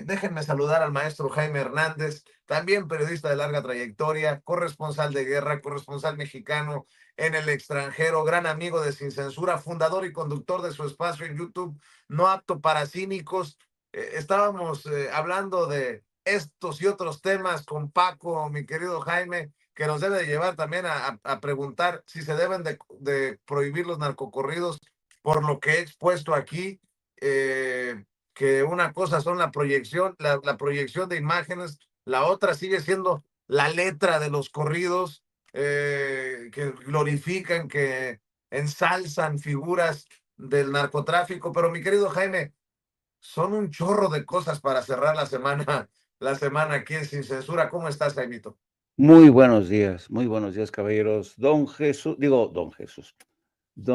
Déjenme saludar al maestro Jaime Hernández, también periodista de larga trayectoria, corresponsal de guerra, corresponsal mexicano en el extranjero, gran amigo de Sin Censura, fundador y conductor de su espacio en YouTube, No Apto para Cínicos. Estábamos hablando de estos y otros temas con Paco, mi querido Jaime, que nos debe de llevar también a preguntar si se deben de prohibir los narcocorridos por lo que he expuesto aquí. Que una cosa son la proyección de imágenes, la otra sigue siendo la letra de los corridos, que glorifican, que ensalzan figuras del narcotráfico. Pero mi querido Jaime, son un chorro de cosas para cerrar la semana aquí en Sin Censura. ¿Cómo estás, Jaimito? Muy buenos días, caballeros. Don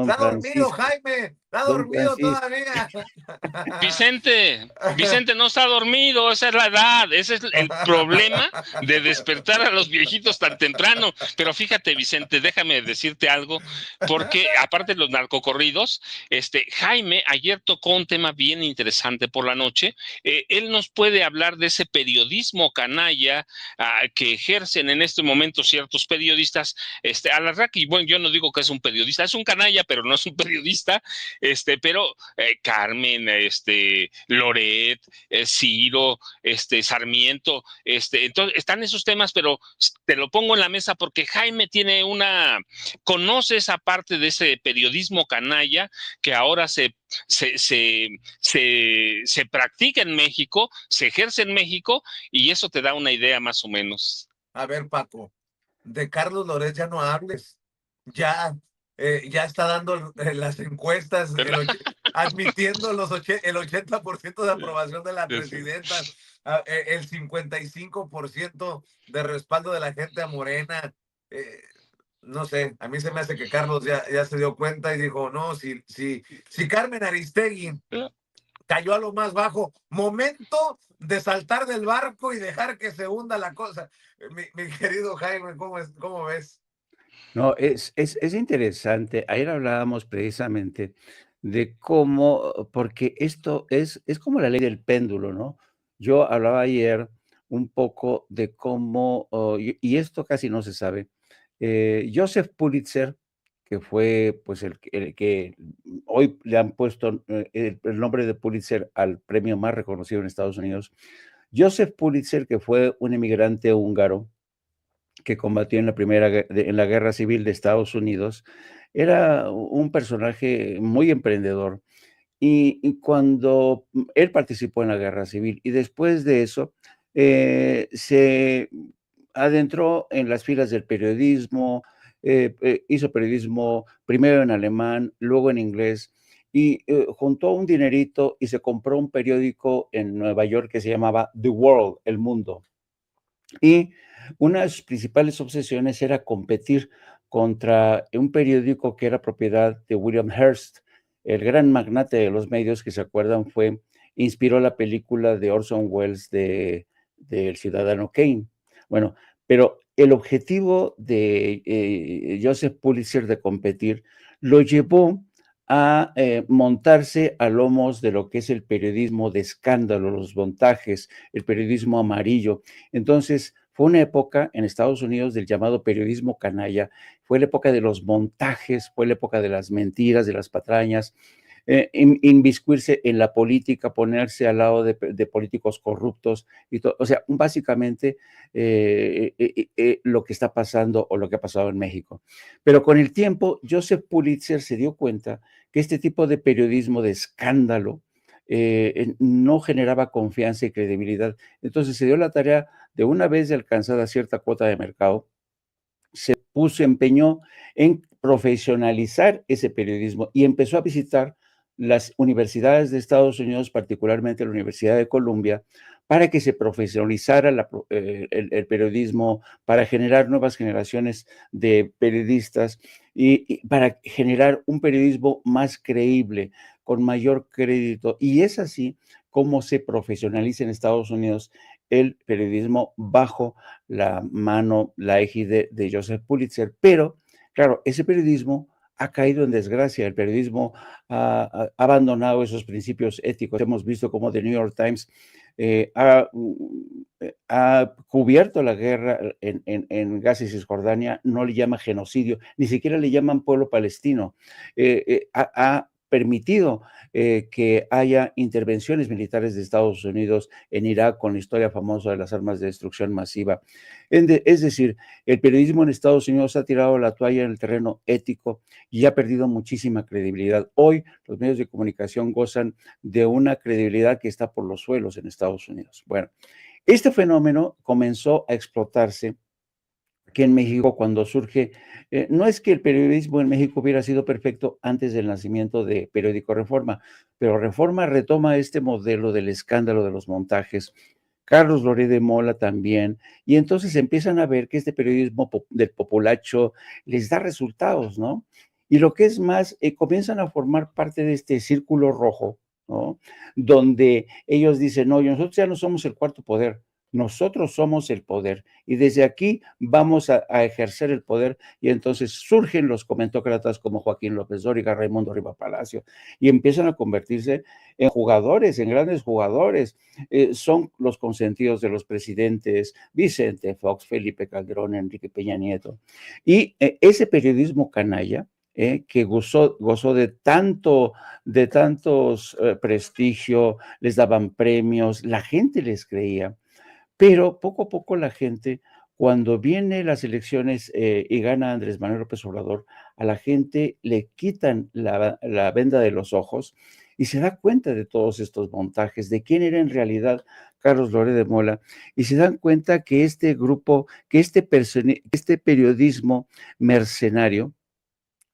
Está dormido, Francisco, Jaime, está don dormido Francisco. todavía. Vicente no está dormido, esa es la edad, ese es el problema de despertar a los viejitos tan temprano. Pero fíjate, Vicente, déjame decirte algo, porque aparte de los narcocorridos, Jaime ayer tocó un tema bien interesante por la noche. Él nos puede hablar de ese periodismo canalla que ejercen en este momento ciertos periodistas. Alarraqui, bueno, yo no digo que es un periodista, es un canalla, pero no es un periodista, pero Carmen, Loret, Ciro, Sarmiento, entonces están esos temas, pero te lo pongo en la mesa porque Jaime conoce esa parte de ese periodismo canalla que ahora se practica en México, se ejerce en México, y eso te da una idea más o menos. A ver, Paco, de Carlos Loret ya no hables. Ya, ya está dando las encuestas, admitiendo el 80% de aprobación de la presidenta, el 55% de respaldo de la gente a Morena. Eh, no sé, a mí se me hace que Carlos ya se dio cuenta y dijo, no, si Carmen Aristegui cayó a lo más bajo, momento de saltar del barco y dejar que se hunda la cosa. Mi querido Jaime, ¿cómo ves? No, es interesante. Ayer hablábamos precisamente de cómo, porque esto es como la ley del péndulo, ¿no? Yo hablaba ayer un poco de cómo, y esto casi no se sabe. Joseph Pulitzer, que fue pues el que hoy le han puesto el nombre de Pulitzer al premio más reconocido en Estados Unidos. Joseph Pulitzer, que fue un inmigrante húngaro que combatió en la Guerra Civil de Estados Unidos, era un personaje muy emprendedor. Y cuando él participó en la Guerra Civil y después de eso se adentró en las filas del periodismo, hizo periodismo primero en alemán, luego en inglés, y juntó un dinerito y se compró un periódico en Nueva York que se llamaba The World, El Mundo. Y una de sus principales obsesiones era competir contra un periódico que era propiedad de William Hearst, el gran magnate de los medios que se acuerdan inspiró la película de Orson Welles de El Ciudadano Kane. Bueno, pero el objetivo de Joseph Pulitzer de competir lo llevó a montarse a lomos de lo que es el periodismo de escándalo, los montajes, el periodismo amarillo. Entonces, fue una época en Estados Unidos del llamado periodismo canalla, fue la época de los montajes, fue la época de las mentiras, de las patrañas, inviscuirse en la política, ponerse al lado de políticos corruptos, y todo. O sea, básicamente lo que está pasando o lo que ha pasado en México. Pero con el tiempo, Joseph Pulitzer se dio cuenta que este tipo de periodismo de escándalo no generaba confianza y credibilidad. Entonces se dio la tarea de una vez de alcanzada cierta cuota de mercado, empeñó en profesionalizar ese periodismo y empezó a visitar las universidades de Estados Unidos, particularmente la Universidad de Columbia, para que se profesionalizara el periodismo, para generar nuevas generaciones de periodistas y para generar un periodismo más creíble, con mayor crédito. Y es así como se profesionaliza en Estados Unidos el periodismo bajo la mano, la égide de Joseph Pulitzer. Pero, claro, ese periodismo ha caído en desgracia. El periodismo ha abandonado esos principios éticos. Hemos visto cómo The New York Times ha cubierto la guerra en Gaza y Cisjordania, no le llama genocidio, ni siquiera le llaman pueblo palestino. Ha permitido que haya intervenciones militares de Estados Unidos en Irak con la historia famosa de las armas de destrucción masiva. Es decir, el periodismo en Estados Unidos ha tirado la toalla en el terreno ético y ha perdido muchísima credibilidad. Hoy los medios de comunicación gozan de una credibilidad que está por los suelos en Estados Unidos. Bueno, este fenómeno comenzó a explotarse aquí en México cuando surge, no es que el periodismo en México hubiera sido perfecto antes del nacimiento de Periódico Reforma, pero Reforma retoma este modelo del escándalo de los montajes, Carlos Loret de Mola también, y entonces empiezan a ver que este periodismo del populacho les da resultados, ¿no? Y lo que es más, comienzan a formar parte de este círculo rojo, ¿no? Donde ellos dicen, no, nosotros ya no somos el cuarto poder, nosotros somos el poder y desde aquí vamos a ejercer el poder y entonces surgen los comentócratas como Joaquín López Dóriga, Raimundo Riva Palacio y empiezan a convertirse en jugadores, en grandes jugadores. Son los consentidos de los presidentes Vicente Fox, Felipe Calderón, Enrique Peña Nieto. Y ese periodismo canalla, que gozó de tantos prestigio, les daban premios, la gente les creía. Pero poco a poco la gente, cuando vienen las elecciones y gana Andrés Manuel López Obrador, a la gente le quitan la venda de los ojos y se da cuenta de todos estos montajes, de quién era en realidad Carlos Loret de Mola, y se dan cuenta que este grupo, que este periodismo mercenario,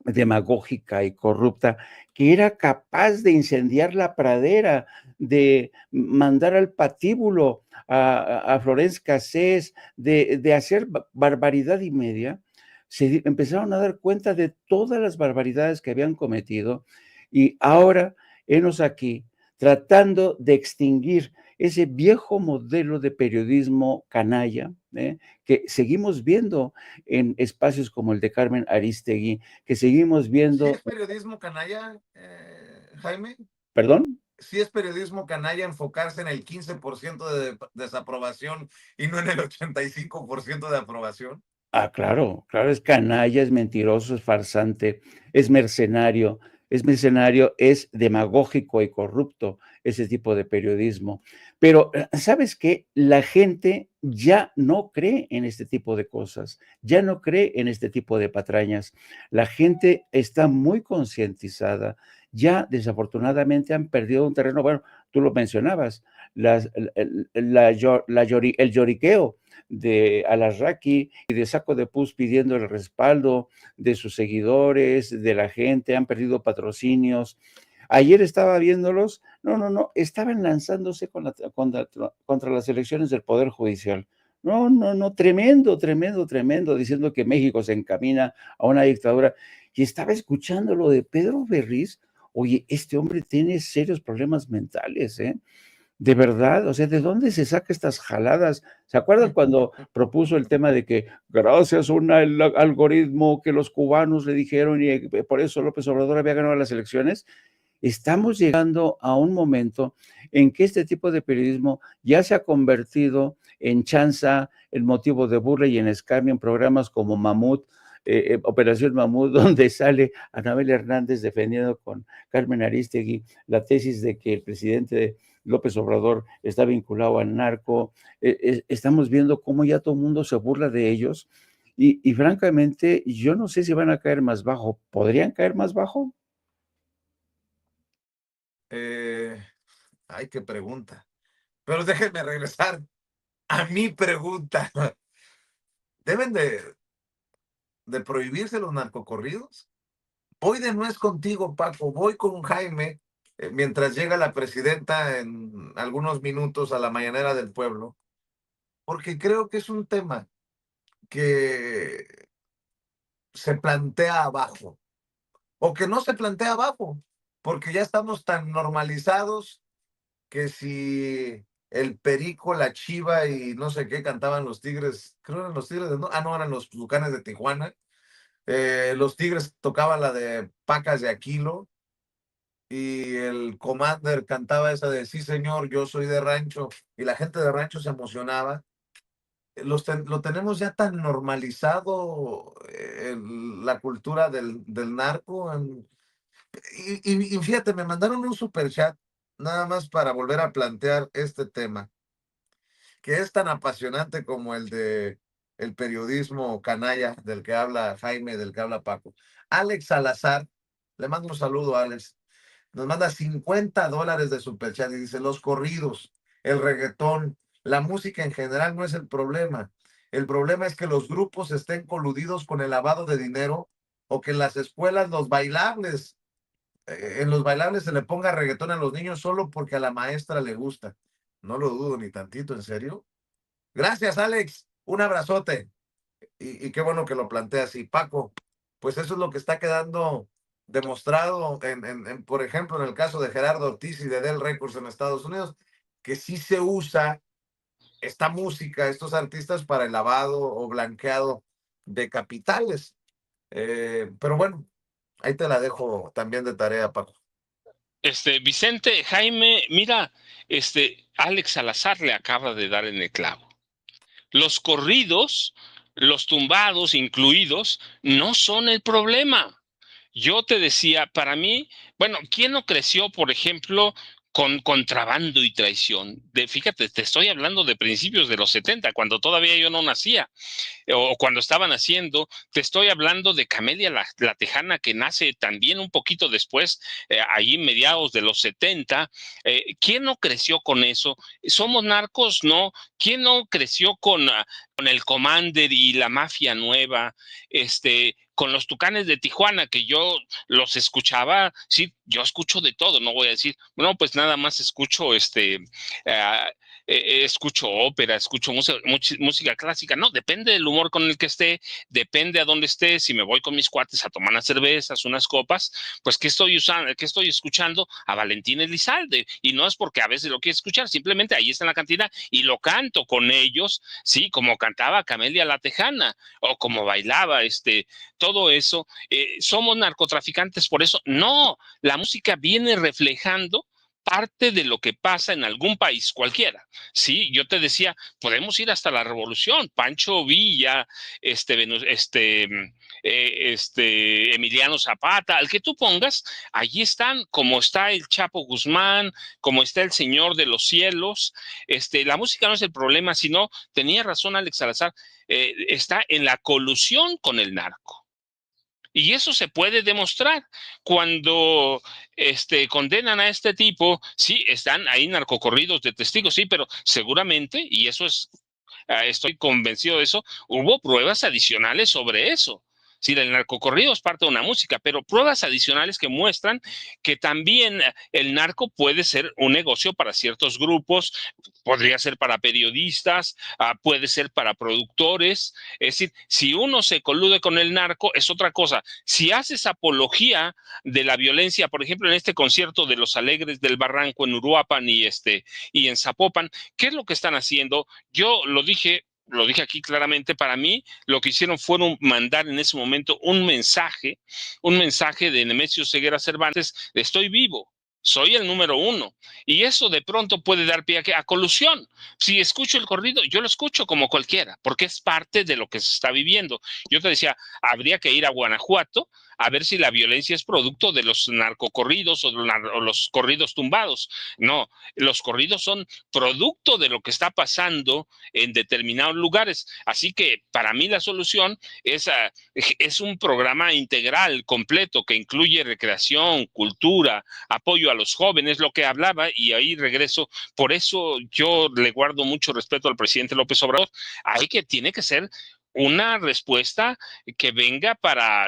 demagógica y corrupta, que era capaz de incendiar la pradera, de mandar al patíbulo a Florence Cassés, de hacer barbaridad y media, se empezaron a dar cuenta de todas las barbaridades que habían cometido y ahora, henos aquí, tratando de extinguir ese viejo modelo de periodismo canalla, que seguimos viendo en espacios como el de Carmen Aristegui, que seguimos ¿Sí viendo. es periodismo canalla, Jaime? ¿Perdón? ¿Sí es periodismo canalla enfocarse en el 15% de desaprobación y no en el 85% de aprobación? Ah, claro, claro, es canalla, es mentiroso, es mercenario, es demagógico y corrupto ese tipo de periodismo. Pero, ¿sabes qué? La gente ya no cree en este tipo de cosas, ya no cree en este tipo de patrañas. La gente está muy concientizada, ya desafortunadamente han perdido un terreno, bueno, tú lo mencionabas, el lloriqueo de Alarraqui y de Saco de Pus pidiendo el respaldo de sus seguidores, de la gente, han perdido patrocinios. Ayer estaba viéndolos, no, estaban lanzándose contra las elecciones del Poder Judicial. No, tremendo, diciendo que México se encamina a una dictadura. Y estaba escuchando lo de Pedro Berriz. Oye, este hombre tiene serios problemas mentales, ¿eh? De verdad, o sea, ¿de dónde se saca estas jaladas? ¿Se acuerdan cuando propuso el tema de que gracias a un algoritmo que los cubanos le dijeron y por eso López Obrador había ganado las elecciones? Estamos llegando a un momento en que este tipo de periodismo ya se ha convertido en chanza, en motivo de burla y en escarnio en programas como Mamut, Operación Mamut, donde sale Anabel Hernández defendiendo con Carmen Aristegui la tesis de que el presidente López Obrador está vinculado al narco. Estamos viendo cómo ya todo el mundo se burla de ellos y francamente yo no sé si van a caer más bajo. ¿Podrían caer más bajo? Ay, qué pregunta. Pero déjenme regresar a mi pregunta. ¿Deben de prohibirse los narcocorridos? Voy de nuez contigo, Paco. Voy con Jaime mientras llega la presidenta en algunos minutos a la mañanera del pueblo, porque creo que es un tema que se plantea abajo o que no se plantea abajo, porque ya estamos tan normalizados que si el Perico, la Chiva y no sé qué cantaban los Tigres, creo eran los Tigres, no, eran los Tucanes de Tijuana. Los Tigres tocaban la de Pacas de Aquilo. y el Commander cantaba esa de sí señor, yo soy de rancho, y la gente de rancho se emocionaba. Lo tenemos ya tan normalizado, la cultura del narco. Y fíjate, me mandaron un super chat nada más para volver a plantear este tema, que es tan apasionante como el de el periodismo canalla del que habla Jaime, del que habla Paco. Alex Salazar, le mando un saludo a Alex, nos manda $50 de superchat y dice, los corridos, el reggaetón, la música en general no es el problema. El problema es que los grupos estén coludidos con el lavado de dinero o que en las escuelas en los bailables se le ponga reggaetón a los niños solo porque a la maestra le gusta. No lo dudo ni tantito, ¿en serio? Gracias, Alex. Un abrazote. Y qué bueno que lo planteas. Y Paco, pues eso es lo que está quedando demostrado por ejemplo, en el caso de Gerardo Ortiz y de Del Records en Estados Unidos, que sí se usa esta música, estos artistas para el lavado o blanqueado de capitales. Pero bueno, ahí te la dejo también de tarea, Paco. Vicente, Jaime, mira, Alex Salazar le acaba de dar en el clavo. Los corridos, los tumbados incluidos, no son el problema. Yo te decía, para mí, bueno, ¿quién no creció, por ejemplo, con contrabando y traición? Fíjate, te estoy hablando de principios de los 70, cuando todavía yo no nacía, o cuando estaban haciendo, te estoy hablando de Camelia la Tejana, que nace también un poquito después, ahí mediados de los 70. ¿Quién no creció con eso? ¿Somos narcos? No. ¿Quién no creció con el Commander y la mafia nueva? Con los Tucanes de Tijuana, que yo los escuchaba, sí, yo escucho de todo, no voy a decir, bueno, pues nada más escucho escucho ópera, escucho música clásica, no, depende del humor con el que esté, depende a dónde esté, si me voy con mis cuates a tomar unas cervezas, unas copas, pues ¿qué estoy usando? ¿Qué estoy escuchando? A Valentín Elizalde, y no es porque a veces lo quiero escuchar, simplemente ahí está en la cantina y lo canto con ellos, sí, como cantaba Camelia la Tejana, o como bailaba, todo eso. ¿Somos narcotraficantes por eso? No, la música viene reflejando parte de lo que pasa en algún país cualquiera. Sí, yo te decía, podemos ir hasta la Revolución, Pancho Villa, Emiliano Zapata, al que tú pongas, allí están, como está el Chapo Guzmán, como está el Señor de los Cielos. La música no es el problema, sino, tenía razón Alex Salazar, está en la colusión con el narco. Y eso se puede demostrar cuando condenan a este tipo. Sí, están ahí narcocorridos de testigos, sí, pero seguramente, y eso es, estoy convencido de eso, hubo pruebas adicionales sobre eso. Sí, el narcocorrido es parte de una música, pero pruebas adicionales que muestran que también el narco puede ser un negocio para ciertos grupos, podría ser para periodistas, puede ser para productores. Es decir, si uno se colude con el narco es otra cosa. Si haces apología de la violencia, por ejemplo, en este concierto de Los Alegres del Barranco en Uruapan y en Zapopan, ¿qué es lo que están haciendo? Yo lo dije aquí claramente, para mí lo que hicieron fueron mandar en ese momento un mensaje de Nemesio Ceguera Cervantes, de estoy vivo, soy el número uno. Y eso de pronto puede dar pie a colusión. Si escucho el corrido, yo lo escucho como cualquiera, porque es parte de lo que se está viviendo. Yo te decía, habría que ir a Guanajuato a ver si la violencia es producto de los narcocorridos o los corridos tumbados. No, los corridos son producto de lo que está pasando en determinados lugares. Así que para mí la solución es un programa integral, completo, que incluye recreación, cultura, apoyo a los jóvenes, lo que hablaba, y ahí regreso. Por eso yo le guardo mucho respeto al presidente López Obrador. Tiene que ser una respuesta que venga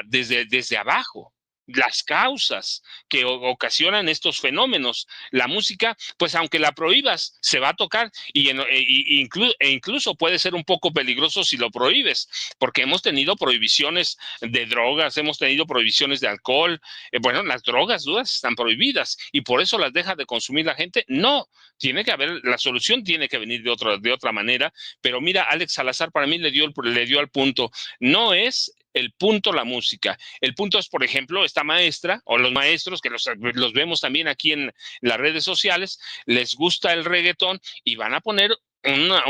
desde abajo. Las causas que ocasionan estos fenómenos. La música, pues aunque la prohíbas, se va a tocar incluso puede ser un poco peligroso si lo prohíbes, porque hemos tenido prohibiciones de drogas, hemos tenido prohibiciones de alcohol. Bueno, las drogas duras están prohibidas y por eso las deja de consumir la gente. No, tiene que haber, la solución tiene que venir de otra manera. Pero mira, Alex Salazar para mí le dio al punto. No es el punto la música. El punto es, por ejemplo, esta maestra o los maestros que los vemos también aquí en las redes sociales, les gusta el reggaetón y van a poner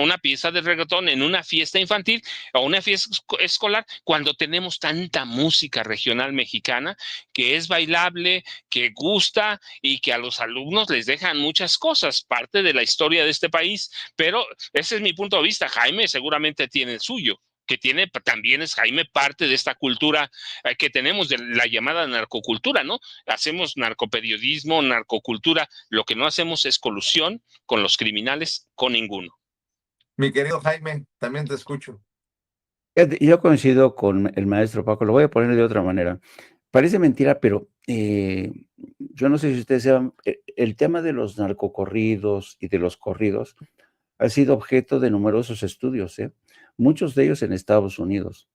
una pieza de reggaetón en una fiesta infantil o una fiesta escolar cuando tenemos tanta música regional mexicana que es bailable, que gusta y que a los alumnos les dejan muchas cosas, parte de la historia de este país. Pero ese es mi punto de vista. Jaime seguramente tiene el suyo, que tiene también es Jaime parte de esta cultura que tenemos de la llamada narcocultura, ¿no? Hacemos narcoperiodismo, narcocultura, lo que no hacemos es colusión con los criminales, con ninguno. Mi querido Jaime, también te escucho. Yo coincido con el maestro Paco, lo voy a poner de otra manera. Parece mentira, pero yo no sé si ustedes saben, el tema de los narcocorridos y de los corridos ha sido objeto de numerosos estudios, muchos de ellos en Estados Unidos.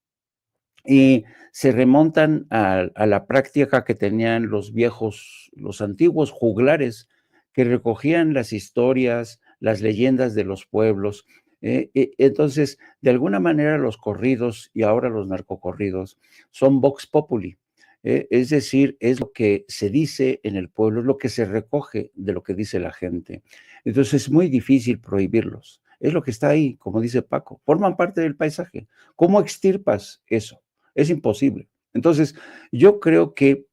Y se remontan a la práctica que tenían los antiguos juglares, que recogían las historias, las leyendas de los pueblos. Entonces, de alguna manera los corridos y ahora los narcocorridos son vox populi, es decir, es lo que se dice en el pueblo, es lo que se recoge de lo que dice la gente. Entonces es muy difícil prohibirlos. Es lo que está ahí, como dice Paco, forman parte del paisaje. ¿Cómo extirpas eso? Es imposible. Entonces, yo creo que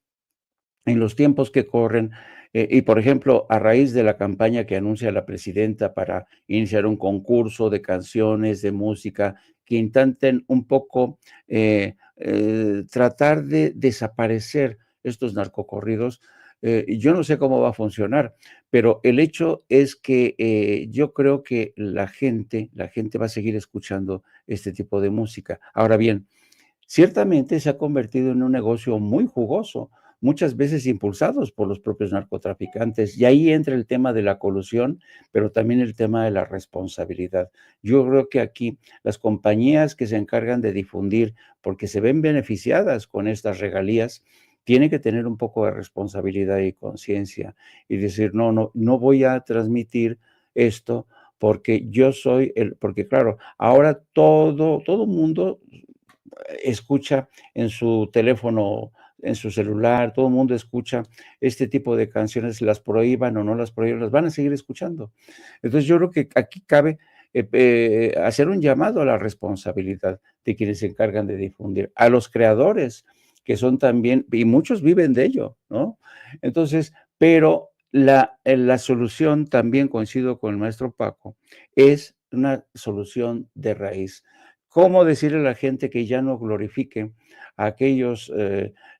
en los tiempos que corren, y por ejemplo, a raíz de la campaña que anuncia la presidenta para iniciar un concurso de canciones, de música, que intenten un poco tratar de desaparecer estos narcocorridos, yo no sé cómo va a funcionar, pero el hecho es que yo creo que la gente va a seguir escuchando este tipo de música. Ahora bien, ciertamente se ha convertido en un negocio muy jugoso, muchas veces impulsados por los propios narcotraficantes. Y ahí entra el tema de la colusión, pero también el tema de la responsabilidad. Yo creo que aquí las compañías que se encargan de difundir, porque se ven beneficiadas con estas regalías, tienen que tener un poco de responsabilidad y conciencia y decir, no voy a transmitir esto porque yo soy porque claro, ahora todo mundo escucha en su teléfono, en su celular, todo el mundo escucha este tipo de canciones, las prohíban o no las prohíban, las van a seguir escuchando. Entonces yo creo que aquí cabe hacer un llamado a la responsabilidad de quienes se encargan de difundir, a los creadores, que son también, y muchos viven de ello, ¿no? Entonces, pero la solución, también coincido con el maestro Paco, es una solución de raíz. ¿Cómo decirle a la gente que ya no glorifique a aquellos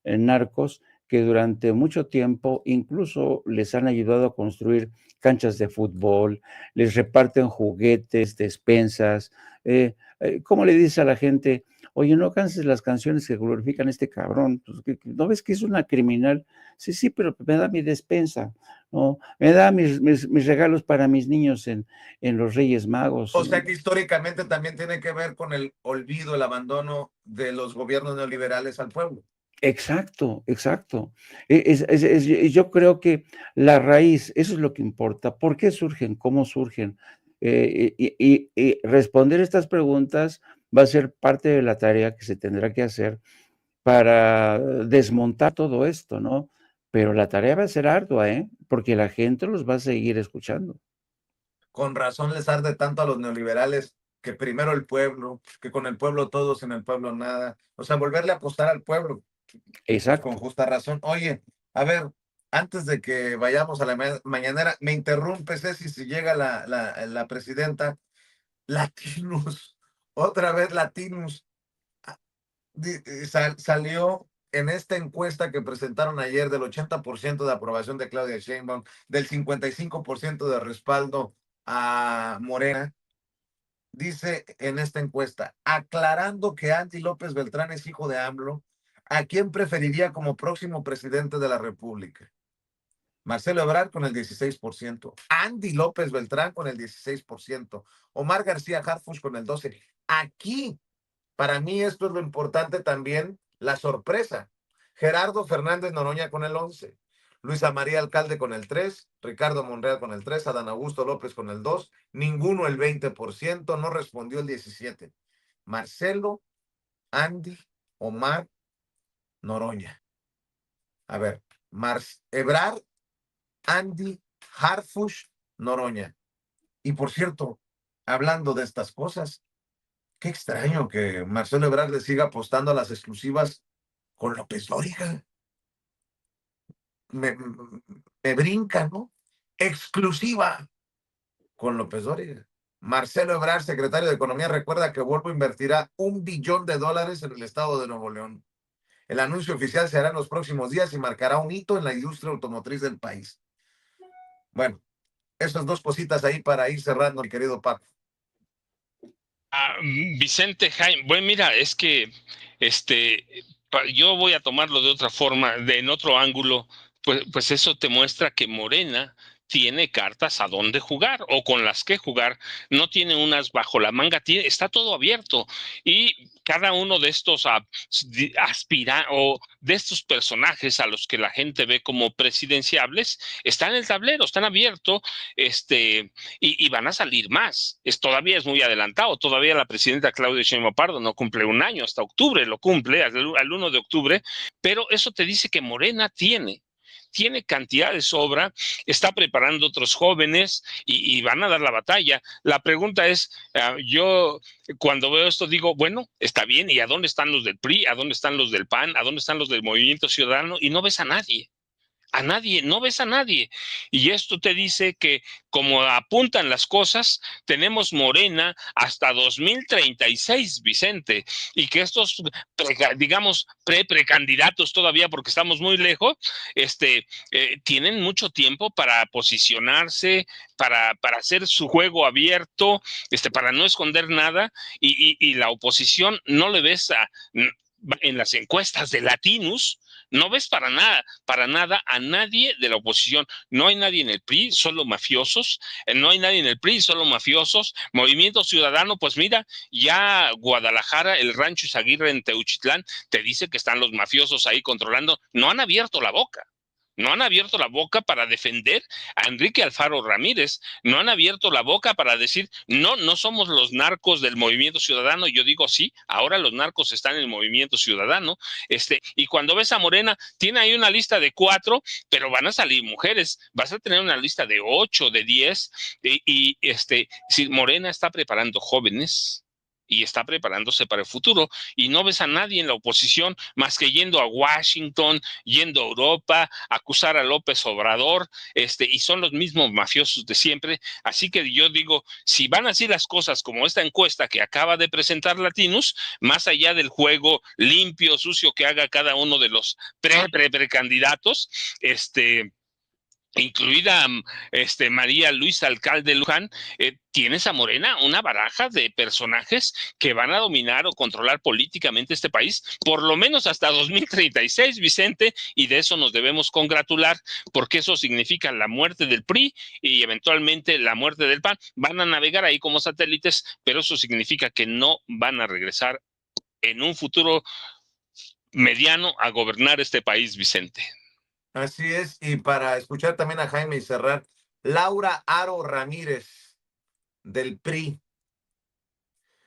narcos que durante mucho tiempo incluso les han ayudado a construir canchas de fútbol, les reparten juguetes, despensas? ¿Cómo le dice a la gente, oye, no canses las canciones que glorifican a este cabrón? Pues, ¿no ves que es una criminal? Sí, sí, pero me da mi despensa, ¿no? Me da mis regalos para mis niños en los Reyes Magos. O sea que históricamente también tiene que ver con el olvido, el abandono de los gobiernos neoliberales al pueblo. Exacto, exacto. Yo creo que la raíz, eso es lo que importa. ¿Por qué surgen? ¿Cómo surgen? Y responder estas preguntas va a ser parte de la tarea que se tendrá que hacer para desmontar todo esto, ¿no? Pero la tarea va a ser ardua, ¿eh? Porque la gente los va a seguir escuchando. Con razón les arde tanto a los neoliberales que primero el pueblo, que con el pueblo todo, sin el pueblo nada. O sea, volverle a apostar al pueblo. Con Exacto. justa razón. Oye, a ver, antes de que vayamos a la mañanera, me interrumpe, Ceci, si llega la presidenta. Latinus, otra vez Latinus. Salió en esta encuesta que presentaron ayer del 80% de aprobación de Claudia Sheinbaum, del 55% de respaldo a Morena. Dice en esta encuesta, aclarando que Andy López Beltrán es hijo de AMLO, ¿a quién preferiría como próximo presidente de la República? Marcelo Ebrard con el 16%, Andy López Beltrán con el 16%, Omar García Harfuch con el 12%. Aquí, para mí, esto es lo importante también, la sorpresa. Gerardo Fernández Noroña con el 11%, Luisa María Alcalde con el 3%, Ricardo Monreal con el 3%, Adán Augusto López con el 2%, ninguno el 20%, no respondió el 17%. Marcelo, Andy Omar Noroña. A ver, Ebrard Andy Harfush Noroña. Y por cierto, hablando de estas cosas, qué extraño que Marcelo Ebrard le siga apostando a las exclusivas con López Dóriga. Me brinca, ¿no? Exclusiva con López Dóriga. Marcelo Ebrard, secretario de Economía, recuerda que Volvo invertirá $1 billón en el estado de Nuevo León. El anuncio oficial se hará en los próximos días y marcará un hito en la industria automotriz del país. Bueno, esas dos cositas ahí para ir cerrando, mi querido Paco. Vicente Jaime, bueno, mira, es que yo voy a tomarlo de otra forma, en otro ángulo, pues eso te muestra que Morena tiene cartas a dónde jugar o con las que jugar, no tiene unas bajo la manga, está todo abierto y cada uno de estos o de estos personajes a los que la gente ve como presidenciables está en el tablero, están abiertos, y van a salir más. Todavía es muy adelantado, todavía la presidenta Claudia Sheinbaum Pardo no cumple un año, hasta octubre lo cumple, al 1 de octubre, pero eso te dice que Morena tiene cantidad de sobra, está preparando otros jóvenes y van a dar la batalla. La pregunta es, yo cuando veo esto digo, bueno, está bien, ¿y a dónde están los del PRI? ¿A dónde están los del PAN? ¿A dónde están los del Movimiento Ciudadano? Y no ves a nadie. No ves a nadie. Y esto te dice que como apuntan las cosas, tenemos Morena hasta 2036, Vicente, y que estos, digamos, precandidatos todavía, porque estamos muy lejos, tienen mucho tiempo para posicionarse, para hacer su juego abierto, para no esconder nada, y la oposición no le ves en las encuestas de Latinus, no ves para nada a nadie de la oposición. No hay nadie en el PRI, solo mafiosos. No hay nadie en el PRI, solo mafiosos. Movimiento Ciudadano, pues mira, ya Guadalajara, el Rancho Izaguirre en Teuchitlán, te dice que están los mafiosos ahí controlando. No han abierto la boca. No han abierto la boca para defender a Enrique Alfaro Ramírez. No han abierto la boca para decir, no somos los narcos del Movimiento Ciudadano. Yo digo, sí, ahora los narcos están en el Movimiento Ciudadano. Y cuando ves a Morena, tiene ahí una lista de 4, pero van a salir mujeres. Vas a tener una lista de 8, de 10. Si Morena está preparando jóvenes y está preparándose para el futuro, y no ves a nadie en la oposición más que yendo a Washington, yendo a Europa, acusar a López Obrador, y son los mismos mafiosos de siempre. Así que yo digo, si van así las cosas como esta encuesta que acaba de presentar Latinus, más allá del juego limpio, sucio que haga cada uno de los precandidatos, incluida María Luisa Alcalde Luján, tienes a Morena una baraja de personajes que van a dominar o controlar políticamente este país, por lo menos hasta 2036, Vicente, y de eso nos debemos congratular, porque eso significa la muerte del PRI y eventualmente la muerte del PAN. Van a navegar ahí como satélites, pero eso significa que no van a regresar en un futuro mediano a gobernar este país, Vicente. Así es, y para escuchar también a Jaime y cerrar, Laura Aro Ramírez, del PRI.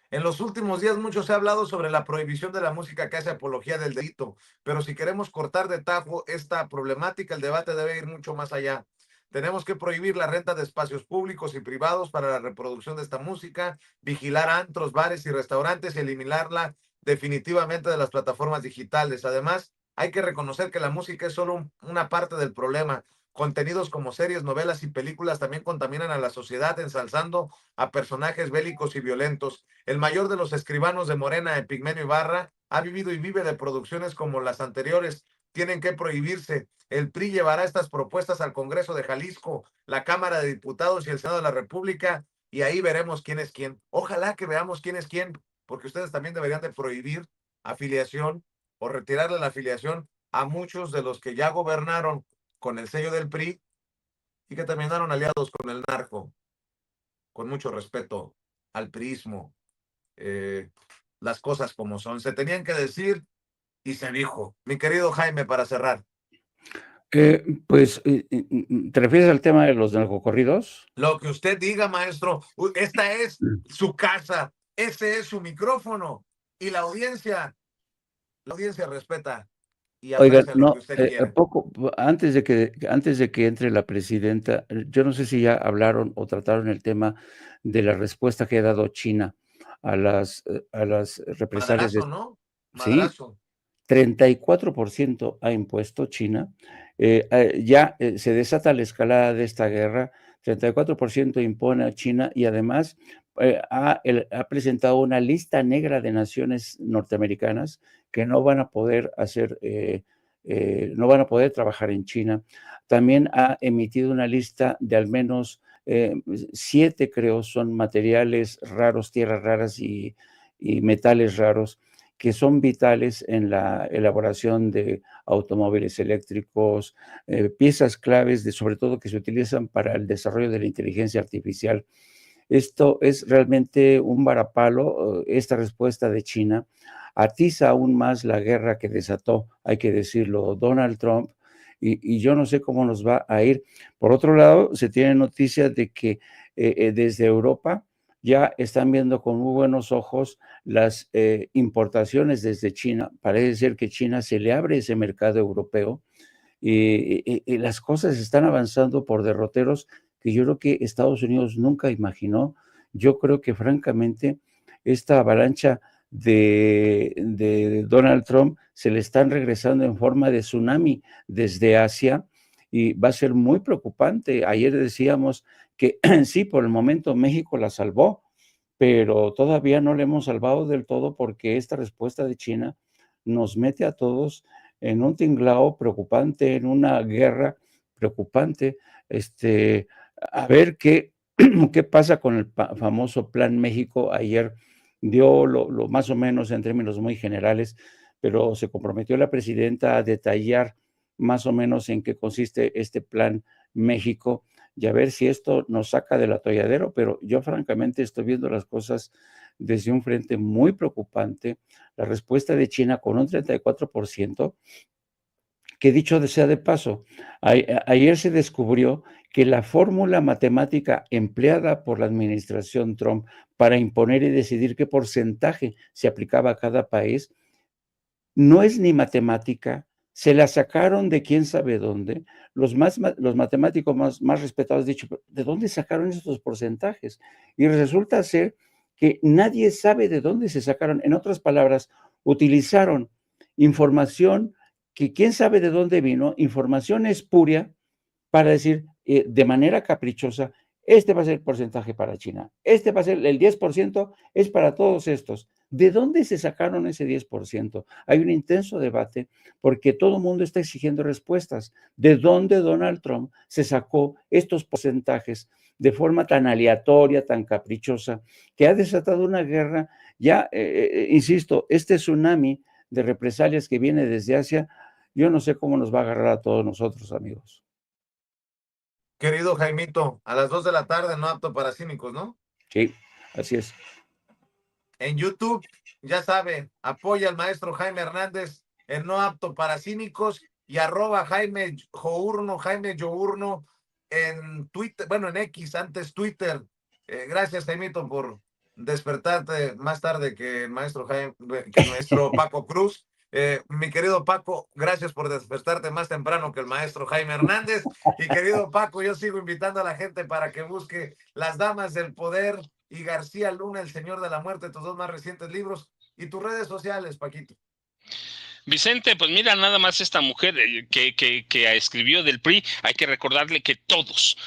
En los últimos días mucho se ha hablado sobre la prohibición de la música que hace apología del delito, pero si queremos cortar de tajo esta problemática, el debate debe ir mucho más allá. Tenemos que prohibir la renta de espacios públicos y privados para la reproducción de esta música, vigilar antros, bares y restaurantes y eliminarla definitivamente de las plataformas digitales. Además, hay que reconocer que la música es solo una parte del problema. Contenidos como series, novelas y películas también contaminan a la sociedad, ensalzando a personajes bélicos y violentos. El mayor de los escribanos de Morena, Epigmenio Ibarra, ha vivido y vive de producciones como las anteriores. Tienen que prohibirse. El PRI llevará estas propuestas al Congreso de Jalisco, la Cámara de Diputados y el Senado de la República, y ahí veremos quién es quién. Ojalá que veamos quién es quién, porque ustedes también deberían de prohibir afiliación o retirarle la afiliación a muchos de los que ya gobernaron con el sello del PRI y que terminaron aliados con el narco. Con mucho respeto al priismo, las cosas como son. Se tenían que decir y se dijo. Mi querido Jaime, para cerrar. ¿Te refieres al tema de los narcocorridos? Lo que usted diga, maestro. Esta es su casa. Ese es su micrófono. Y la audiencia La audiencia respeta y Oigan, aprecia lo que no, usted quiera. antes de que entre la presidenta, yo no sé si ya hablaron o trataron el tema de la respuesta que ha dado China a las represalias de, Madrazo, ¿no? sí, Madrazo. 34% ha impuesto China. Ya se desata la escalada de esta guerra. 34% impone a China y además ha presentado una lista negra de naciones norteamericanas que no van a poder no van a poder trabajar en China. También ha emitido una lista de al menos 7, creo, son materiales raros, tierras raras y metales raros que son vitales en la elaboración de automóviles eléctricos, piezas claves, sobre todo que se utilizan para el desarrollo de la inteligencia artificial. Esto es realmente un varapalo, esta respuesta de China atiza aún más la guerra que desató, hay que decirlo, Donald Trump, y yo no sé cómo nos va a ir. Por otro lado, se tiene noticias de que desde Europa ya están viendo con muy buenos ojos las importaciones desde China. Parece ser que China se le abre ese mercado europeo y las cosas están avanzando por derroteros que yo creo que Estados Unidos nunca imaginó. Yo creo que francamente esta avalancha de Donald Trump se le están regresando en forma de tsunami desde Asia y va a ser muy preocupante. Ayer decíamos que sí, por el momento México la salvó, pero todavía no le hemos salvado del todo porque esta respuesta de China nos mete a todos en un tinglao preocupante, en una guerra preocupante. A ver qué, qué pasa con el famoso Plan México. Ayer dio lo más o menos en términos muy generales, pero se comprometió la presidenta a detallar más o menos en qué consiste este Plan México y a ver si esto nos saca del atolladero, pero yo francamente estoy viendo las cosas desde un frente muy preocupante. La respuesta de China con un 34%, que dicho sea de paso, ayer se descubrió que la fórmula matemática empleada por la administración Trump para imponer y decidir qué porcentaje se aplicaba a cada país no es ni matemática, se la sacaron de quién sabe dónde. Los matemáticos más respetados han dicho, ¿de dónde sacaron esos porcentajes? Y resulta ser que nadie sabe de dónde se sacaron. En otras palabras, utilizaron información que quién sabe de dónde vino, información espuria, para decir de manera caprichosa, este va a ser el porcentaje para China, este va a ser el 10%, es para todos estos. ¿De dónde se sacaron ese 10%? Hay un intenso debate porque todo el mundo está exigiendo respuestas. ¿De dónde Donald Trump se sacó estos porcentajes de forma tan aleatoria, tan caprichosa, que ha desatado una guerra? Ya, insisto, este tsunami de represalias que viene desde Asia, yo no sé cómo nos va a agarrar a todos nosotros, amigos. Querido Jaimito, a las 2 de la tarde, no apto para cínicos, ¿no? Sí, así es. En YouTube, ya sabe, apoya al maestro Jaime Hernández en No Apto para Cínicos y @ Jaime Journo, Jaime Journo en Twitter, bueno, en X, antes Twitter. Gracias, Jaimito, por despertarte más tarde que el maestro Jaime, que el maestro Paco Cruz. Mi querido Paco, gracias por despertarte más temprano que el maestro Jaime Hernández. Y querido Paco, yo sigo invitando a la gente para que busque Las Damas del Poder y García Luna, El Señor de la Muerte, tus dos más recientes libros, y tus redes sociales, Paquito. Vicente, pues mira, nada más esta mujer que escribió del PRI, hay que recordarle que todos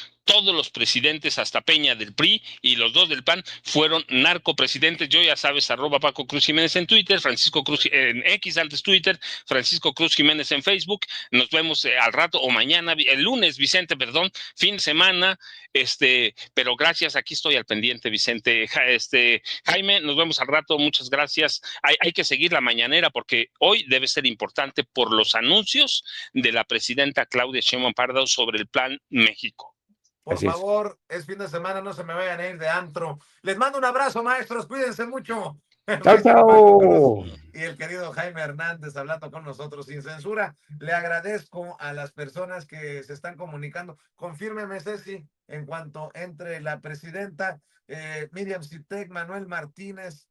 los presidentes, hasta Peña del PRI y los dos del PAN, fueron narcopresidentes. Yo ya sabes, @ Paco Cruz Jiménez en Twitter, Francisco Cruz en X, antes Twitter, Francisco Cruz Jiménez en Facebook. Nos vemos al rato o mañana, el lunes, Vicente, perdón, fin de semana. Pero gracias, aquí estoy al pendiente, Vicente. Jaime, nos vemos al rato, muchas gracias. Hay que seguir la mañanera porque hoy debe ser importante por los anuncios de la presidenta Claudia Sheinbaum Pardo sobre el Plan México. Por Así es. favor, es fin de semana, no se me vayan a ir de antro. Les mando un abrazo, maestros, cuídense mucho. ¡Chao, Maestro Paco Cruz chao! y el querido Jaime Hernández hablando con nosotros sin censura. Le agradezco a las personas que se están comunicando. Confírmeme, Ceci, en cuanto entre la presidenta, Miriam Citec, Manuel Martínez,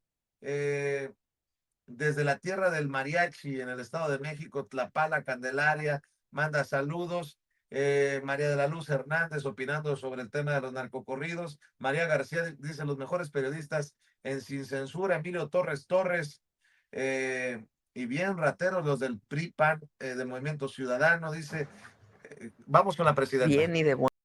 desde la tierra del mariachi en el Estado de México, Tlapala, Candelaria, manda saludos. María de la Luz Hernández opinando sobre el tema de los narcocorridos. María García dice los mejores periodistas en Sin Censura. Emilio Torres Torres. Y bien rateros los del PRI PAN de Movimiento Ciudadano, dice. Vamos con la presidenta. Bien y de